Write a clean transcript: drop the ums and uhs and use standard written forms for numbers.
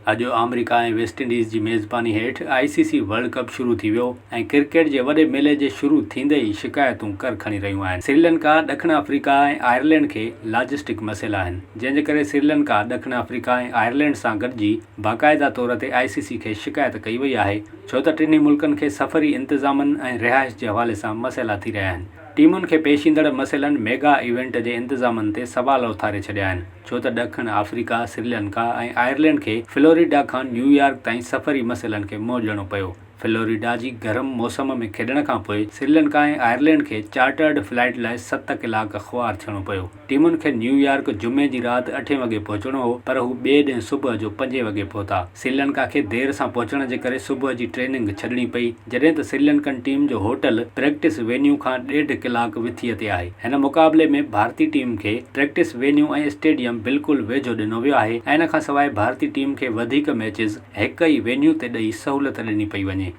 अॼु अमेरिका ऐं West Indies जी मेज़बानी हेठि ICC वर्ल्ड कप शुरू थी वियो ऐं क्रिकेट जे वॾे मेले जे शुरू थींदे ई शिकायतूं कर खणी रहियूं आहिनि। श्रीलंका, ॾखण अफ्रीका ऐं आयरलैंड खे लॉजिस्टिक मसइला आहिनि, जंहिंजे करे श्रीलंका, ॾखण अफ्रीका ऐं आयरलैंड सां गॾिजी बाक़ाइदा तौर ते ICC खे शिकायत कई वई आहे, छो त टिनी मुल्कनि खे सफ़री इंतज़ामनि ऐं रिहाइश जे हवाले सां मसइला थी रहिया आहिनि। टीमुनि खे पेश ईंदड़ मसइलनि मेगा इवेंट जे इंतज़ामनि ते सवाल उथारे छॾिया आहिनि, छो त ॾखण अफ्रीका, श्रीलंका ऐं आयरलैंड खे फ्लोरिडा खां न्यूयॉर्क ताईं सफ़री मसइलनि खे मुंहुं ॾियणो पियो। फ्लोरिडा जी गरम मौसम में खेॾण खां पोइ श्रीलंका ऐं आयरलैंड खे चार्टर्ड फ्लाइट लाइ 7 कलाक ख़्वार थियणो पियो। टीमुनि खे न्यूयॉर्क जुमे जी राति 8 वॻे पहुचणो हो, पर हू ॿिए ॾींहुं सुबुह जो 5 वॻे पहुता। श्रीलंका खे देर सां पहुचण जे करे सुबुह जी ट्रेनिंग छॾणी पई, जॾहिं त श्रीलंकन टीम जो होटल प्रैक्टिस वेन्यू खां 1.5 कलाक विथीअ ते आहे। हिन मुक़ाबले में भारतीय टीम खे प्रैक्टिस वेन्यू ऐं स्टेडियम बिल्कुलु वेझो ॾिनो वियो आहे ऐं इन खां सवाइ भारतीय टीम खे वधीक मैचिस हिक ई वेन्यू ते ॾेई सहूलियत ॾिनी पई वञे।